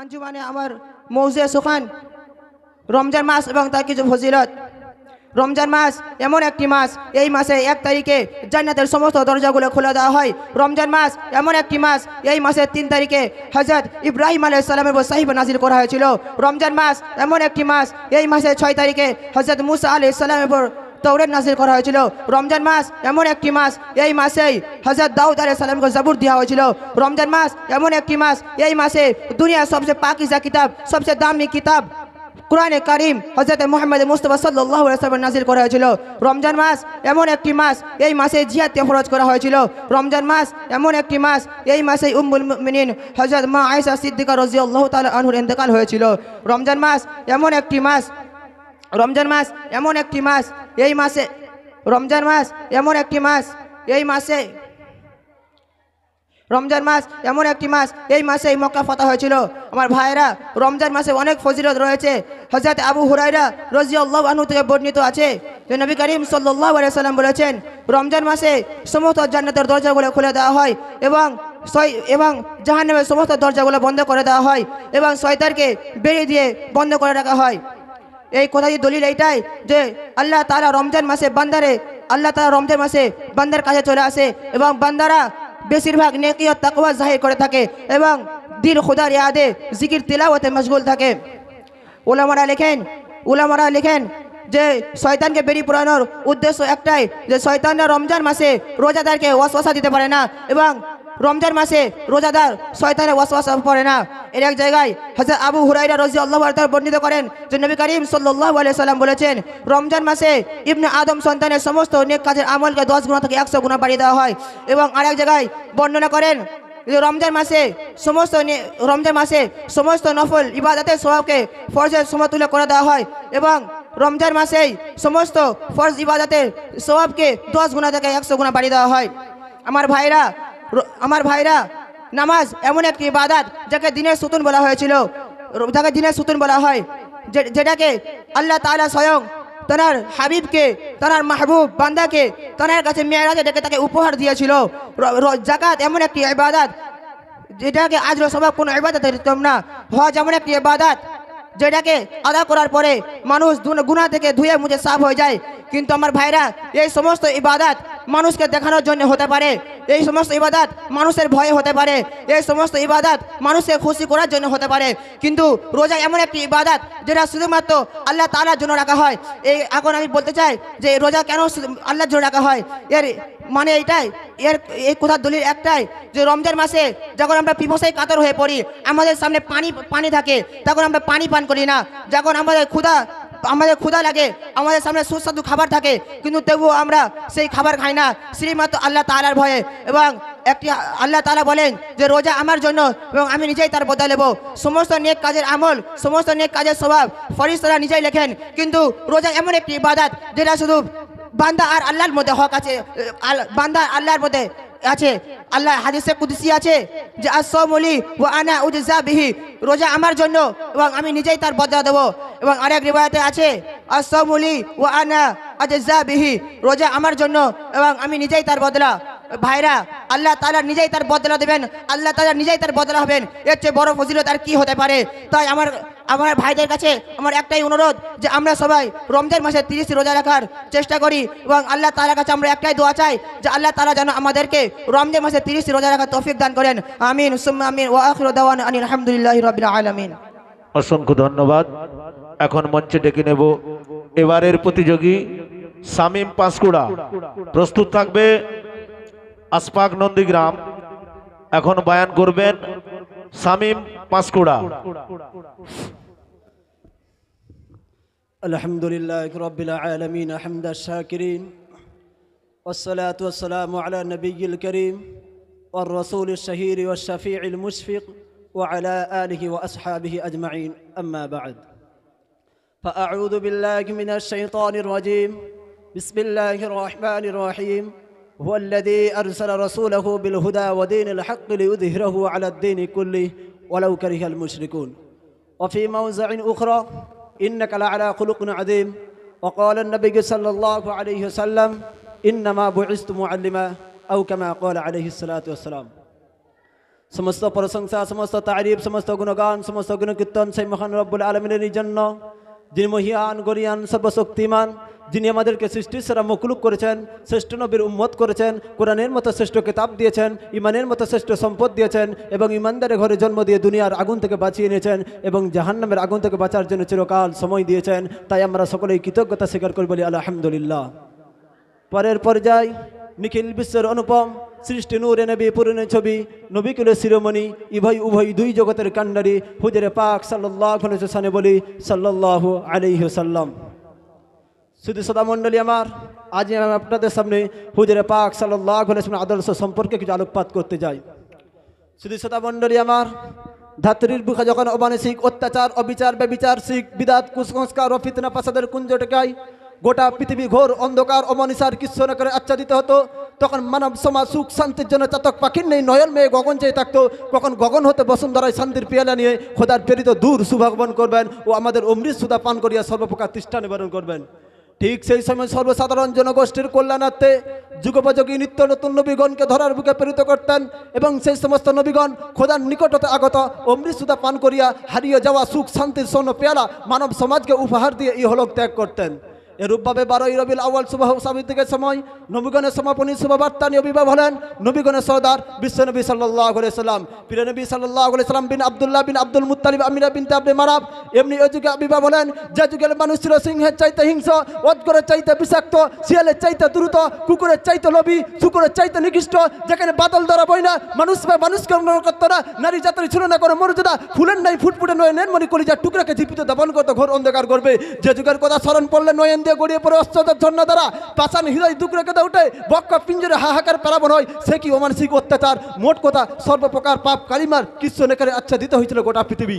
আঞ্জুমানে আমার মৌজে সুখান রমজান মাস এবং তার কিছু ফজিলত। রমজান মাস এমন একটি মাস, এই মাসে 1 তারিখে জান্নাতের সমস্ত দরজাগুলো খুলে দেওয়া হয়। রমজান মাস এমন একটি মাস, এই মাসের 3 তারিখে হযরত ইব্রাহিম আলাইহিস সালামের উপর সাহিফা নাযিল করা হয়েছিল। রমজান মাস এমন একটি মাস, এই মাসের 6 তারিখে হযরত মুসা আলাইহিস সালামের উপর তৌরাত নাযিল করা হয়েছিল। রমজান মাস এমন একটি মাস, এই মাসেই হযরত দাউদ আলাইহিস সালামকে জবুর দেওয়া হয়েছিল। রমজান মাস এমন একটি মাস, এই মাসে দুনিয়ার সবচেয়ে পাকিজা কিতাব, সবচেয়ে দামি কিতাব কুরআনে কারীম হযরত মুহাম্মদ মুস্তাফা সাল্লাল্লাহু আলাইহি ওয়াসাল্লাম নাযিল করা হয়েছিল। রমজান মাস এমন একটি মাস, এই মাসে জিহাদকে ফরজ করা হয়েছিল। রমজান মাস এমন একটি মাস, এই মাসে উম্মুল মুমিনিন হযরত মা আয়েশা সিদ্দিকা রাদিয়াল্লাহু তাআলা আনহার ইন্তেকাল হয়েছিল। রমজান মাস এমন একটি মাস, রমজান মাস এমন একটি মাস, এই মাসে রমজান মাস এমন একটি মাস, এই মাসে রমজান মাস এমন একটি মাস, এই মাসেই মক্কা ফাতহ হয়েছিল। আমার ভাইরা, রমজান মাসে অনেক ফজিলত রয়েছে। হযরত আবু হুরায়রা রাদিয়াল্লাহু আনহু থেকে বর্ণিত আছে যে নবী করিম সাল্লাল্লাহু আলাইহি সাল্লাম বলেছেন, রমজান মাসে সমস্ত জান্নাতের দরজাগুলো খুলে দেওয়া হয় এবং জাহান্নামের সমস্ত দরজাগুলো বন্ধ করে দেওয়া হয় এবং শয়তানকে বেরিয়ে দিয়ে বন্ধ করে রাখা হয়। এই কথাটি দলিল এইটাই যে আল্লাহ তাআলা রমজান মাসে বান্দার কাছে চলে আসে এবং বান্দারা বেশিরভাগ নেকি ও তাকওয়া জাহির করে থাকে এবং দিল খুদার ইয়াদে জিকির তিলাওয়াতে মশগুল থাকে। উলামারা লেখেন যে শয়তানকে বেরিয়ে পড়ানোর উদ্দেশ্য একটাই, যে শয়তানরা রমজান মাসে রোজাদারকে ওয়াসওয়াসা দিতে পারে না এবং রমজান মাসে রোজাদার শয়তানের ওয়াসওয়াসা পড়ে না। এর এক জায়গায় হযরত আবু হুরায়রা রাদিয়াল্লাহু আনহু বর্ণিত করেন যে নবী করিম সাল্লাল্লাহু আলাইহি সাল্লাম বলেছেন, রমজান মাসে ইবনে আদম সন্তানের সমস্ত নেক কাজের আমলকে 10 গুণ থেকে 100 গুণ বাড়িয়ে দেওয়া হয়। এবং আরেক জায়গায় বর্ণনা করেন যে রমজান মাসে সমস্ত নফল ইবাদতের সওয়াবকে ফরজের সমতুল্য করে দেওয়া হয় এবং রমজান মাসেই সমস্ত ফরজ ইবাদতের সওয়াবকে 10 গুণ থেকে 100 গুণ বাড়িয়ে দেওয়া হয়। আমার ভাইরা, নামাজ এমন একটি ইবাদত যাকে দিনের সুতুন বলা হয়েছিল, যাকে দিনের সুতুন বলা হয়, যেটাকে আল্লাহ তাআলা স্বয়ং তার হাবিবকে, তার মাহবুব বান্দাকে তার কাছে মেরাজে ডেকে তাকে উপহার দিয়েছিল। যাকাত এমন একটি ইবাদত যেটাকে আজর সবাব কোনো ইবাদত দিতাম না। হজ এমন একটি ইবাদত যেটাকে আদা করার পরে মানুষ গুনাহ থেকে ধুয়ে মুছে সাফ হয়ে যায়। কিন্তু আমার ভাইরা, এই সমস্ত ইবাদত মানুষকে দেখানোর জন্য হতে পারে, এই সমস্ত ইবাদত মানুষের ভয়ে হতে পারে, এই সমস্ত ইবাদত মানুষকে খুশি করার জন্য হতে পারে। কিন্তু রোজা এমন একটি ইবাদত যেটা শুধুমাত্র আল্লাহ তাআলার জন্য রাখা হয়। এখন আমি বলতে চাই যে রোজা কেন আল্লাহর জন্য রাখা হয়, এর মানে এইটাই, এই কথার দলিল একটাই যে রমজান মাসে যখন আমরা পিপাসায় কাতর হয়ে পড়ি, আমাদের সামনে পানি থাকে, তখন আমরা পানি পান করি না। যখন আমাদের ক্ষুধা লাগে, আমাদের সামনে সুস্বাদু খাবার থাকে, কিন্তু তবুও আমরা সেই খাবার খাই না, শুধুমাত্র আল্লাহ তাআলার ভয়ে। এবং একটি আল্লাহ তাআলা বলেন যে রোজা আমার জন্য এবং আমি নিজেই তার বদলা নেব। সমস্ত নেক কাজের আমল, সমস্ত নেক কাজের স্বভাব ফেরেশতারা নিজেই লেখেন। কিন্তু রোজা এমন একটি ইবাদত যেটা শুধু বান্দা আর আল্লাহর মধ্যে হক আছে, বান্দা আল্লাহর মধ্যে আছে। আল্লাহ হাদিসে কুদসি আছে যে আস-সাওমু লি ওয়া আনা উজজা বিহি, রোজা আমার জন্য এবং আমি নিজেই তার বদলা দেব। এবং আরেক রিওয়ায়াতে আছে আস-সাওমু লি ওয়া আনা উজজা বিহি, রোজা আমার জন্য এবং আমি নিজেই তার বদলা। ভাইরা, আল্লাহ তাআলা নিজেই তার বদলা দেবেন, আল্লাহ তাআলা নিজেই তার বদলা হবেন, এর চেয়ে বড় ফজিলত আর কি হতে পারে। তাই আমার ভাইদের কাছে আমার একটাই অনুরোধ যে আমরা সবাই রমজান মাসে 30 রোজা রাখার চেষ্টা করি এবং আল্লাহ তাআলার কাছে আমরা একটাই দোয়া চাই যে আল্লাহ তাআলা যেন আমাদেরকে রমজান মাসে 30 রোজা রাখার তৌফিক দান করেন। আমিন সুম্মা আমিন ওয়া আখিরু দাওয়ানা আনিল হামদুলিল্লাহি রাব্বিল আলামিন। অসংখ্য ধন্যবাদ। এখন মঞ্চে ডেকে নেব এবারের প্রতিযোগী শামীম পাঁশকুড়া। প্রস্তুত থাকবে আশফাক নন্দীগ্রাম। এখন বয়ান করবেন শামীম পাঁশকুড়া। আলহামদুলিল্লাহি রাব্বিল আলামিন হামদাশ শাকিরিন والصلاة والسلام على النبي الكريم والرسول الشهير والشفيع المشفق وعلى آله وأصحابه أجمعين. أما بعد، فأعوذ بالله من الشيطان الرجيم. بسم الله الرحمن الرحيم. هو الذي أرسل رسوله بالهدى ودين الحق ليظهره على الدين كله ولو كره المشركون. وفي موضع أخرى إنك لعلى خلق عظيم. وقال النبي صلى الله عليه وسلم إنما بعثت معلما أو كما قال عليه الصلاة والسلام. সমস্ত প্রশংসা, সমস্ত তারিফ, সমস্ত গুণগান, সমস্ত গুণকীর্তন সেই মহান রব্বুল আলমিনেরই জন্য, যিনি মহিয়ান গরিয়ান সর্বশক্তিমান, যিনি আমাদেরকে সৃষ্টির সেরা মখলুক করেছেন, শ্রেষ্ঠ নবীর উম্মত করেছেন, কোরআনের মতো শ্রেষ্ঠ কিতাব দিয়েছেন, ইমানের মতো শ্রেষ্ঠ সম্পদ দিয়েছেন এবং ইমানদারের ঘরে জন্ম দিয়ে দুনিয়ার আগুন থেকে বাঁচিয়ে নিয়েছেন এবং জাহান্নামের আগুন থেকে বাঁচার জন্য চিরকাল সময় দিয়েছেন। তাই আমরা সকলেই কৃতজ্ঞতা স্বীকার করি, বলি আলহামদুলিল্লাহ। পরের পর্যায় নিখিল বিশ্বের অনুপম সৃষ্টি নূরে নবী পুরনো ছবি নবীকুলের শিরোমণি উভয় দুই জগতের কান্ডারি হুজুরে পাক সাল্লাল্লাহু আলাইহি ওয়াসাল্লাম বলি সাল্লাল্লাহু আলাইহি ওয়াসাল্লাম। শুধু সদা মণ্ডলী আমার, আজ আমি আপনাদের সামনে হুজুরে পাক সাল্লাল্লাহু আলাইহি ওয়াসাল্লাম আদর্শ সম্পর্কে কিছু আলোকপাত করতে যাই। শুধু সদা মণ্ডলী আমার, ধাত্রীর বুকে যখন অমানসিক অত্যাচার, অবিচার, ব্যবিচার, শিখ, বিদাত, কুসংস্কার ও ফিতনা ফাসাদের কুঞ্জ টেকায় গোটা পৃথিবী ঘোর অন্ধকার অমানিসার কিচ্ছনে আচ্ছাদিত হতো, তখন মানব সমাজ সুখ শান্তির জন্য চাতক পাখির নেই নয়ন মেয়ে গগন চেয়ে থাকতো। কখন গগন হতে বসুন্ধরায় শান্তির পেয়ালা নিয়ে খোদার প্রেরিত দূর সুভাগমন করবেন ও আমাদের অমৃত সুধা পান করিয়া সর্বপ্রকার তৃষ্ণা নিবারণ করবেন। ঠিক সেই সময় সর্বসাধারণ জনগোষ্ঠীর কল্যাণার্থে যুগোপযোগী নিত্য নতুন নবীগণকে ধরার বুকে প্রেরিত করতেন এবং সেই সমস্ত নবীগণ খোদার নিকটতে আগত অমৃত সুধা পান করিয়া হারিয়ে যাওয়া সুখ শান্তির স্বর্ণ পেয়ালা মানব সমাজকে উপহার দিয়ে ইহলোক ত্যাগ করতেন। এরূপভাবে 12ই রবিউল আউয়াল শুভ সাবিতিকের সময় নবীগণের সমাপনী শুভবার্তা নিয়ে বিবাহ হলেন নবীগণের সর্দার বিশ্বনবী সাল্লাল্লাহু আলাইহি সাল্লাম, প্রিয় নবী সাল্লাল্লাহু আলাইহি সাল্লাম বিন আব্দুল্লাহ বিন আব্দুল মুত্তালিব আমিনা বিনতে আব্দে মারাব। এমনি ওই যুগে বিবাহ হলেন যে যুগের মানুষ ছিল সিংহের চাইতে হিংস্র, অজগরের চাইতে বিষাক্ত, শিয়ালের চাইতে দ্রুত, কুকুরের চাইতে লোভী, শুকুরের চাইতে নিকৃষ্ট, যেখানে বাদল ধরা বই না, মানুষকে করত না, নারী জাতির ছিল না করে মর্যাদা, ফুলের নাই ফুটফুটে নয় নেনমণি কলিজার টুকরাকে জীবিত দাপন করতো ঘোর অন্ধকার করবে। যে যুগের কথা স্মরণ পড়লে নয়ন দিয়ে গড়িয়ে পড়ে অস্ত্রের ঝর্ণা দ্বারা পাষাণ হৃদয় দুকড়ে কেঁদে উঠে বক্কা পিঞ্জরে হাহাকার প্যারাবন হয়, সে কি অমানসিক অত্যাচার, মোট কথা সর্বপ্রকার পাপ কালিমার কিচ্ছনেকারে আচ্ছাদিত হয়েছিল গোটা পৃথিবী।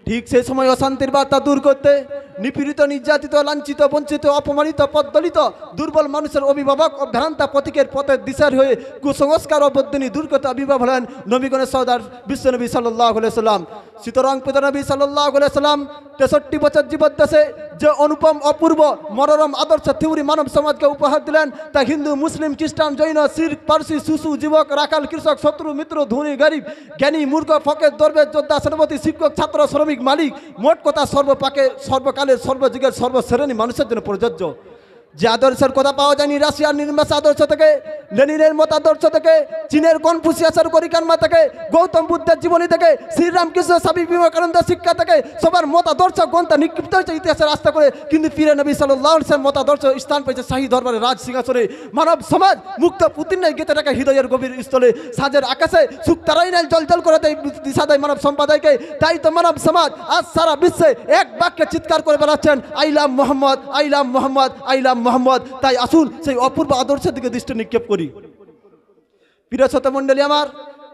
ঠিক সেই সময় অশান্তির বার্তা দূর করতে নিপীড়িত, নির্যাতিত, লাঞ্ছিত, বঞ্চিত, অপমানিত, পদ্দলিত দুর্বল মানুষের অভিভাবক ও ভ্রান্তা প্রতীকের পথে দিশার হয়ে কুসংস্কার ও বদ্দিনী দূর করতে আবির্ভাব হলেন নবীগণের সর্দার বিশ্বনবী সাল্লাল্লাহু আলাইহি সাল্লাম। সুতরাং পিতানবী সাল্লাল্লাহু আলাইহি সাল্লাম 63 বছর জীবদ্দশে যে অনুপম অপূর্ব মনোরম আদর্শ থিওরি মানব সমাজকে উপহার দিলেন তা হিন্দু, মুসলিম, খ্রিস্টান, জৈন, শিখ, পারসি, শিশু, যুবক, রাখাল, কৃষক, শত্রু, মিত্র, ধনী, গরিব, জ্ঞানী, মূর্খ, ফকের, দরবেশ, যোদ্ধা, সেনাপতি, শিক্ষক, ছাত্র, শ্রমিক, মালিক, মোট কথা সর্বকালের সর্বযুগের সর্বশ্রেণী মানুষের জন্য প্রযোজ্য। যে আদর্শের কথা পাওয়া যায়নি রাশিয়ার নির্মাস আদর্শ থেকে, লেনিনের মতাদর্শ থেকে, চীনের কনফুসিয়াসের করিকানমা থেকে, গৌতম বুদ্ধের জীবনী থেকে, শ্রীরামকৃষ্ণ স্বামী বিবেকানন্দের শিক্ষা থেকে সবার মতাদর্শ গ্রন্থ নিক্ষিপ্ত হয়েছে ইতিহাসের রাস্তা করে, কিন্তু পীরে নবী সাল্লাল্লাহু আলাইহি ওয়াসাল্লাম মতাদর্শ স্থান পেয়েছে শাহী দরবারের রাজ সিংহাসনে। মানব সমাজ মুক্ত পুতিনের গীতে রাখা হৃদয়ের গভীর স্থলে সাজের আকাশে সুখ তারাই নাই জল করে দেয় দিশা দেয় মানব সম্প্রদায়কে। তাই তো মানব সমাজ আজ সারা বিশ্বে এক বাক্যে চিৎকার করে বেড়াচ্ছেন, আইলাম মোহাম্মদ, আইলাম মোহাম্মদ, আইলাম মোহাম্মদ। তাই আসুন সেই অপূর্ব আদর্শের দিকে দৃষ্টি নিক্ষেপ করি। প্রিয় শ্রোতা মণ্ডলী আমার,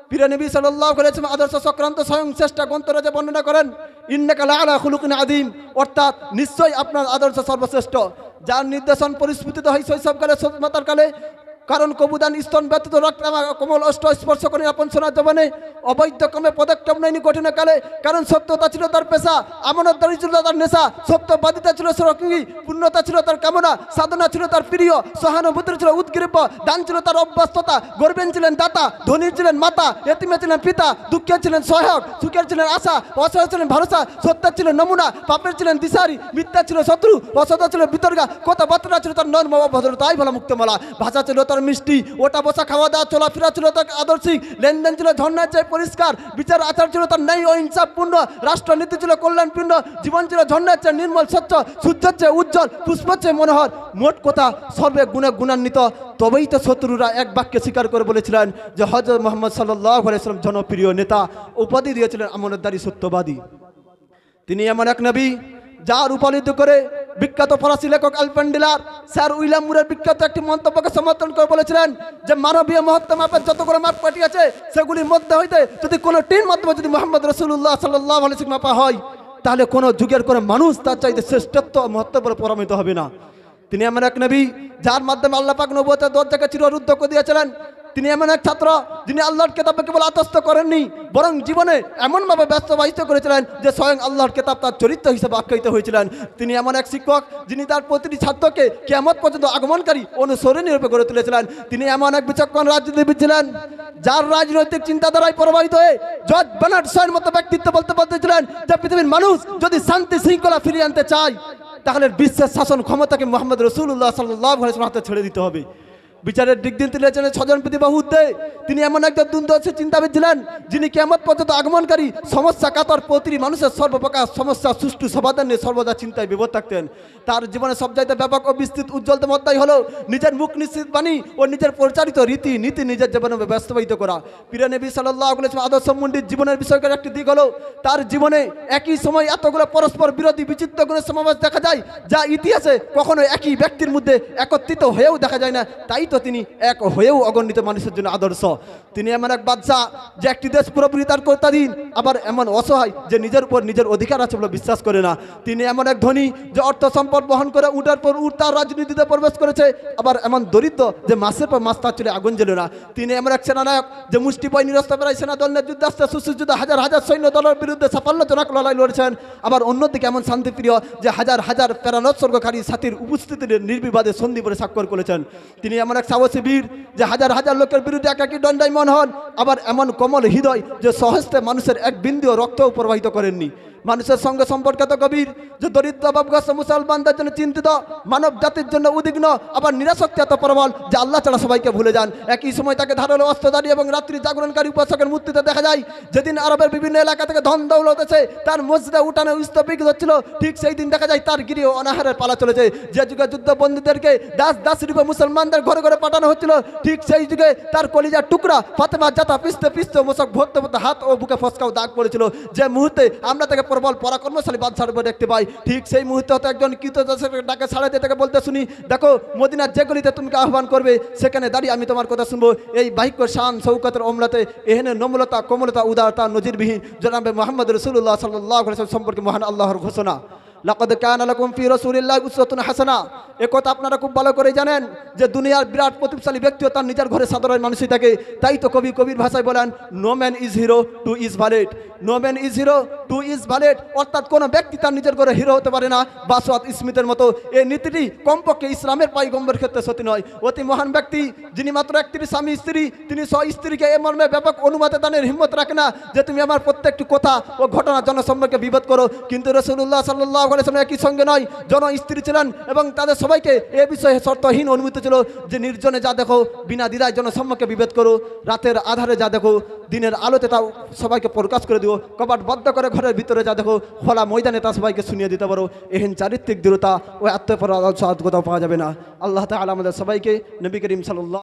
প্রিয় নবী সাল্লাল্লাহু আলাইহি ওয়াসাল্লাম আদর্শ সংক্রান্ত স্বয়ং শ্রেষ্ঠ গ্রন্থরাজে বর্ণনা করেন, ইন্নাকা লাআলা খুলুকিন আযীম, অর্থাৎ নিশ্চয়ই আপনার আদর্শ সর্বশ্রেষ্ঠ, যার নির্দেশন পরিস্ফুটিত হয় শৈশবকালে, সমাতার কালে, কারণ কবুদান স্তন ব্যতীত রক্তামা কোমল অষ্ট স্পর্শ করেন আপন সোনার জবানে, অবৈধ কমে পদক্ষেপ নেয়নি কঠিন কালে, কারণ সত্যতা ছিল তার পেশা, আমানতদারি ছিল তার নেশা, সত্যবাদিতা ছিল সরকি, পূর্ণতা ছিল তার কামনা, সাধনা ছিল তার প্রিয়, সহানুভূতি ছিল উদ্গ্রীব, দান ছিল তার অভ্যস্ততা, গর্বেন ছিলেন দাতা, ধনীর ছিলেন মাতা, এতিমে ছিলেন পিতা, দুঃখের ছিলেন সহায়ক, সুখের ছিলেন আশা, অসহায় ছিলেন ভরসা, সত্যের ছিলেন নমুনা, পাপের ছিলেন দিশারি, মিথ্যা ছিল শত্রু, অসৎ ছিল বিতর্কা, কথাবার্তা ছিল তার নর্ম ভদ্রতাই ভালো মুক্তমালা, ভাষা ছিল তার মিষ্টি, ওটা বসা খাওয়া দাওয়া চলাফেরা ছিল তার আদর্শিক, লেনদেন ছিল ঝর্ণার চেয়ে পরিষ্কার, বিচার আচার ছিল তার ন্যায় ও ইনসাফপূর্ণ, রাষ্ট্রনীতি ছিল কল্যাণপূর্ণ, জীবন ছিল ঝর্ণার চেয়ে নির্মল স্বচ্ছ, সূর্যের চেয়ে উজ্জ্বল, পুষ্পের চেয়ে মনোহর, মোট কথা সর্বে গুণে গুণান্বিত। তবেই তো শত্রুরা এক বাক্যে স্বীকার করে বলেছিলেন যে হযরত মুহাম্মদ সাল্লাল্লাহু আলাইহি ওয়াসাল্লাম জনপ্রিয় নেতা, উপাধি দিয়েছিলেন আমানতদারি সত্যবাদী। তিনি এমন এক নবী যার উপলব্ধি করে বিখ্যাত ফরাসি লেখক আলপেন্ডিলার স্যার উইলিয়াম মুরের বিখ্যাত একটি মন্তব্যকে সমর্থন করে বলেছিলেন যে মানবীয় মহত্ব মাপের যতগুলো মাপ পাঠিয়েছে সেগুলির মধ্যে হইতে যদি কোনো টির মাধ্যমে যদি মুহাম্মদ রাসূলুল্লাহ সাল্লাল্লাহু আলাইহি ওয়াসাল্লাম মাপা হয়, তাহলে কোনো যুগের কোনো মানুষ তার চাইতে শ্রেষ্ঠত্ব মহত্ব বলে প্রমাণিত হবে না। তিনি এমন এক নবী যার মাধ্যমে আল্লাহ পাক নবুয়তের দরজাকে চিররুদ্ধ করে দিয়েছিলেন। তিনি এমন এক ছাত্র যিনি আল্লাহর কেতাবকে কেবল আত্মস্থ করেননি, বরং জীবনে এমনভাবে বাস্তবায়িত করেছিলেন যে স্বয়ং আল্লাহর কেতাব তার চরিত্র হিসেবে আখ্যায়িত হয়েছিলেন। তিনি এমন এক শিক্ষক যিনি তার প্রতিটি ছাত্রকে কিয়ামত পর্যন্ত আগমনকারী অনুসরণীয় রূপে গড়ে তুলেছিলেন। তিনি এমন এক বিচক্ষণ রাজনীতিবিদ ছিলেন যার রাজনৈতিক চিন্তাধারায় প্রভাবিত হয়ে জর্জ বার্নার্ড শয়ের মতো ব্যক্তিত্ব বলতেছিলেন যে পৃথিবীর মানুষ যদি শান্তি শৃঙ্খলা ফিরিয়ে আনতে চায় তাহলে বিশ্বের শাসন ক্ষমতাকে মুহাম্মদ রাসূলুল্লাহ সাল্লাল্লাহু আলাইহি ওয়াসাল্লামের হাতে ছেড়ে দিতে হবে। বিচারের দিক দিন তুলেছেন ছজন প্রতিবাহু উদ্দে। তিনি এমন একজন দুর্দর্শী চিন্তাবিদ ছিলেন যিনি কিয়ামত পর্যন্ত আগমনকারী সমস্যা কাতর প্রতিটি মানুষের সর্বপ্রকার সমস্যা সুষ্ঠু সমাধান নিয়ে সর্বদা চিন্তায় বিভোর থাকতেন। তার জীবনে সবচাইতে ব্যাপক ও বিস্তৃত উজ্জ্বলতম অধ্যায় হলো নিজের মুখ নিশ্চিত বাণী ও নিজের পরিচালিত রীতি নীতি নিজের জীবনে বাস্তবায়িত করা। প্রিয় নবী সাল্লাল্লাহু আলাইহি ওয়াসাল্লাম আদর্শমণ্ডিত জীবনের বিষয়কার একটি দিক হলো তার জীবনে একই সময় এতগুলো পরস্পর বিরোধী বিচিত্র গুণের সমাবেশ দেখা যায় যা ইতিহাসে কখনো একই ব্যক্তির মধ্যে একত্রিত হয়েও দেখা যায় না। তাই তো তিনি এক হয়েও অগণিত মানুষের জন্য আদর্শ। তিনি এমন এক বাদশা যে একটি দেশ পুরোপুরি তার কর্তাধীন, আবার এমন অসহায় যে নিজের উপর নিজের অধিকার আছে বলে বিশ্বাস করে না। তিনি এমন এক ধনী যে অর্থ সম্পদ বহন করে উঠার পর উঠ তার রাজনীতিতে প্রবেশ করেছে, আবার এমন দরিদ্র যে মাসের পর মাস তার চুলে আগুন জ্বলে না। তিনি এমন এক সেনানায়ক যে মুষ্টিপাই নিরস্ত প্রায় সেনা দল নিয়ে যুদ্ধাস্ত্রে সুসজ্জিত হাজার হাজার সৈন্য দলের বিরুদ্ধে সাফল্যজনক লড়াই লড়েছেন। আবার অন্যদিকে এমন শান্তিপ্রিয় যে হাজার হাজার প্রেরণোৎসর্গকারী সাথীর উপস্থিতিতে নির্বিবাদে সন্ধি করে স্বাক্ষর করেছেন। তিনি এমন এক সাহসী বীর যে হাজার হাজার লোকের বিরুদ্ধে একাকী দণ্ডায়মান হন। আবার এমন কোমল হৃদয় যে সহস্তে মানুষের এক বিন্দুও রক্তও প্রবাহিত করেননি। মানুষের সঙ্গে সম্পর্ক এত গভীর যে দরিদ্র অভাবগ্রস্ত মুসলমানদের জন্য চিন্তিত, মানব জাতির জন্য উদ্বিগ্ন, আবার নিরাসক্তি এত প্রবল যে আল্লাহ ছাড়া সবাইকে ভুলে যান। একই সময় তাকে ধারালো অস্ত্রধারী এবং রাত্রি জাগরণকারী উপাসকের মূর্তিতে দেখা যায়। যেদিন আরবের বিভিন্ন এলাকা থেকে ধন দৌলত এসে তার মসজিদে উঠানে স্তূপিত হচ্ছিল, ঠিক সেই দিন দেখা যায় তার গিরি অনাহারের পালা চলেছে। যে যুগে যুদ্ধবন্দীদেরকে দাস দাস রূপে মুসলমানদের ঘরে ঘরে পাঠানো হচ্ছিল, ঠিক সেই যুগে তার কলিজার টুকরা ফাতেমা জাতা পিছতে পিছতে মোশক ভরতে ভরতে হাত ও বুকে ফসকাও দাগ পড়েছিল। যে মুহূর্তে আমরা তাকে প্রবল পরাক্রমশালী বাদশার উপর দেখতে পাই, ঠিক সেই মুহূর্তে হয়তো একজন কৃতদাসের ডাকে সাড়া দিয়ে তাকে বলতে শুনি, দেখো মদিনার যে গলিতে তুমি আহ্বান করবে সেখানে দাঁড়িয়ে আমি তোমার কথা শুনবো। এই বাহিক্য শান শৌকতের অমলাতে এহেনে নম্রতা কোমলতা উদারতা নজিরবিহীন জনাবে মুহাম্মদ রাসূলুল্লাহ সাল্লাল্লাহু আলাইহি ওয়াসাল্লাম সম্পর্কে মহান আল্লাহর ঘোষণা, লাকাদ কানা লাকুম ফি রাসূলিল্লাহি উসওয়াতুন হাসানা। একথা আপনারা খুব ভালো করে জানেন যে দুনিয়ার বিরাট প্রতিষ্ঠালী ব্যক্তিও তার নিজের ঘরে সাধারণ মানুষই থাকে। তাই তো কবির ভাষায় বলেন, no man is hero to his valet, no man is hero to his valet. অর্থাৎ কোনো ব্যক্তি তার নিজের ঘরে হিরো হতে পারে না বাসওয়াত স্মিথের মতো। এই নীতিটি কমপক্ষে ইসলামের পয়গম্বরের ক্ষেত্রে সত্যি নয়। অতি মহান ব্যক্তি যিনি মাত্র একটি স্বামী স্ত্রী, তিনি স্ত্রীকে এ মর্মে ব্যাপক অনুমতি দানের হিম্মত রাখে না যে তুমি আমার প্রত্যেকটি কথা ও ঘটনা জনসম্মুখে বিভেদ করো। কিন্তু রাসূলুল্লাহ সাল্লাল্লাহু আলাইহি ওয়াসাল্লাম একই সঙ্গে নয়, জন স্ত্রী ছিলেন এবং তাদের সবাইকে এ বিষয়ে শর্তহীন অনুমতি ছিল যে নির্জনে যা দেখো বিনা দ্বিধায় জনসম্মুখে বিভেদ করো, রাতের আধারে যা দেখো দিনের আলোতে তা সবাইকে প্রকাশ করে দিও, কপাট বদ্ধ করে ঘরের ভিতরে যা দেখো খোলা ময়দানে তা সবাইকে শুনিয়ে দিতে পারো। এহেন চারিত্রিক দৃঢ়তা ও আত্মপরাধ পাওয়া যাবে না। আল্লাহ তাআলা আমাদের সবাইকে নবী করিম সাল্লাল্লাহু